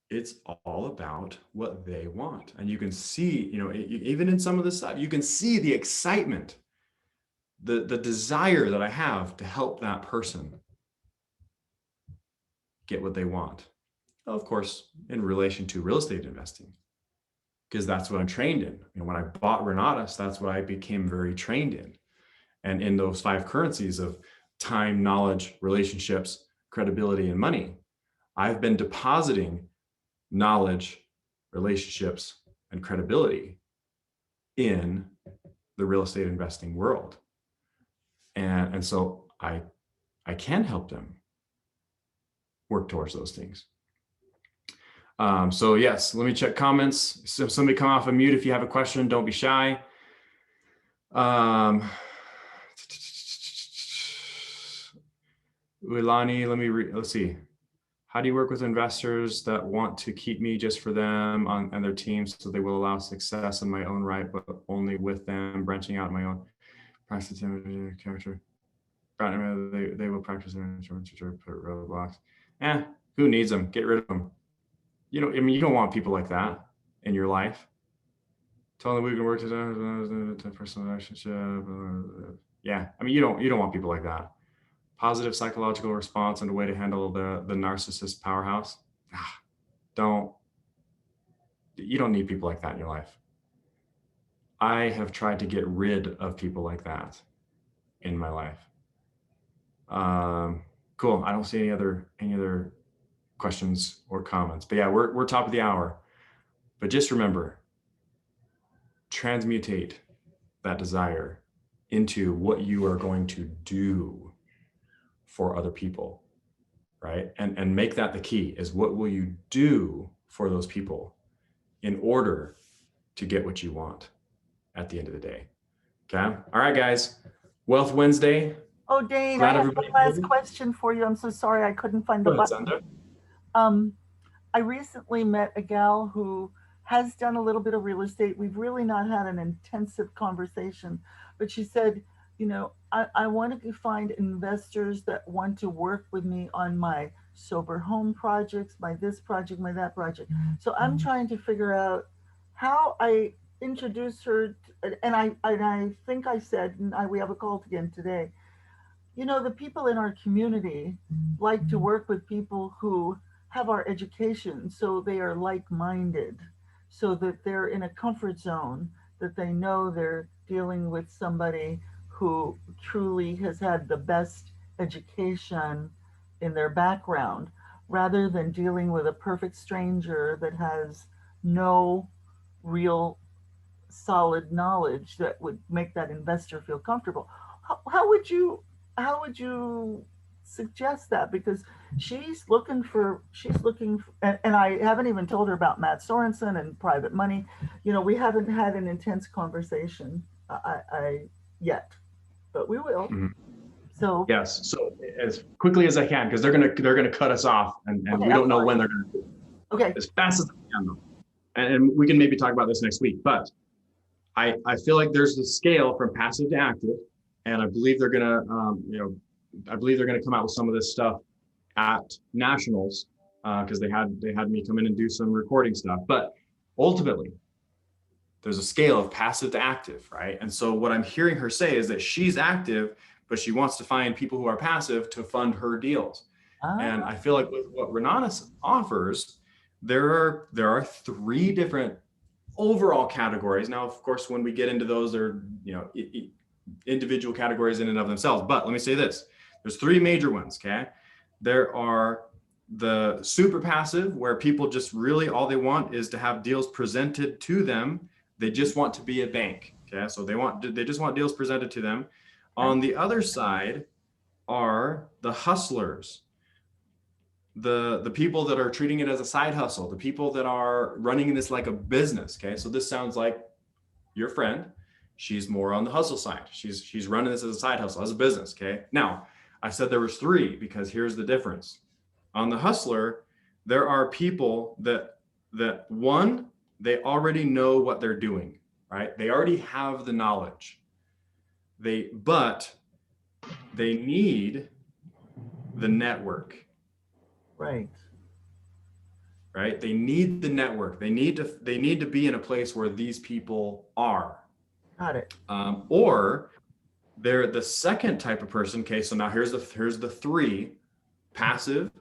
it's all about what they want. And you can see, you know, even in some of this stuff, you can see the excitement, the desire that I have to help that person get what they want. Of course, in relation to real estate investing, because that's what I'm trained in. You know, when I bought Renatus, that's what I became very trained in. And in those 5 currencies of time, knowledge, relationships, credibility, and money, I've been depositing knowledge, relationships, and credibility in the real estate investing world. And so I can help them work towards those things. So yes, let me check comments. So somebody come off of mute if you have a question, don't be shy. Ulani, let's see. How do you work with investors that want to keep me just for them and their teams, so they will allow success in my own right, but only with them, branching out my own practice character? They will practice their instruments to put roadblocks. Who needs them? Get rid of them. You know, I mean, you don't want people like that in your life. Tell them we can work to personal relationship. Yeah, I mean, you don't want people like that. Positive psychological response and a way to handle the narcissist powerhouse. You don't need people like that in your life. I have tried to get rid of people like that in my life. Cool. I don't see any other questions or comments, but yeah, we're top of the hour. But just remember, transmutate that desire into what you are going to do for other people, right? And make that the key, is what will you do for those people in order to get what you want at the end of the day. Okay. All right, guys. Wealth Wednesday. Oh, Daine, Glad I have one everybody- last question for you. I'm so sorry I couldn't find the Go ahead, button. Sandra. I recently met a gal who has done a little bit of real estate. We've really not had an intensive conversation, but she said, you know, I want to find investors that want to work with me on my sober home projects, my this project, my that project. So I'm trying to figure out how I introduce her. And I think I said, and we have a call again today, you know, the people in our community like to work with people who have our education, so they are like-minded, so that they're in a comfort zone, that they know they're dealing with somebody who truly has had the best education in their background, rather than dealing with a perfect stranger that has no real solid knowledge that would make that investor feel comfortable. How would you suggest that? Because she's looking for, and I haven't even told her about Matt Sorensen and private money. You know, we haven't had an intense conversation I yet, but we will. Mhm. So, Yes. So as quickly as I can, because they're gonna cut us off, and Okay, we don't I'm know sorry. when they're gonna do it. okay, As fast as I can though. And we can maybe talk about this next week, but I feel like there's a scale from passive to active, and I believe they're gonna I believe they're gonna come out with some of this stuff at nationals, because they had me come in and do some recording stuff. But ultimately, there's a scale of passive to active, right? And so what I'm hearing her say is that she's active, but she wants to find people who are passive to fund her deals. And I feel like with what Renatus offers, there are three different overall categories. Now, of course, when we get into those, they're individual categories in and of themselves. But let me say this: there's three major ones. Okay, there are the super passive, where people just really all they want is to have deals presented to them. They just want to be a bank. Okay, so they just want deals presented to them. On the other side are the hustlers, the people that are treating it as a side hustle, the people that are running this like a business. Okay, so this sounds like your friend. She's more on the hustle side. She's running this as a side hustle, as a business. Okay, now I said there was three because here's the difference. On the hustler, there are people that one, they already know what they're doing, right? They already have the knowledge. But they need the network. right. Right? They need the network. They need to be in a place where these people are. Got it. Or they're the second type of person. Okay, so now here's the three: passive,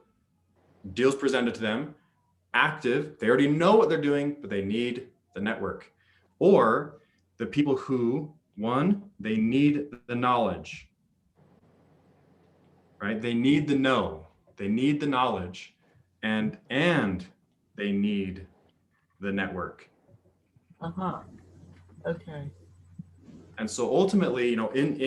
deals presented to them; active, they already know what they're doing, but they need the network. Or the people who, one, they need the knowledge, right? They need the know, they need the knowledge, and they need the network. Uh-huh. Okay. And so ultimately, in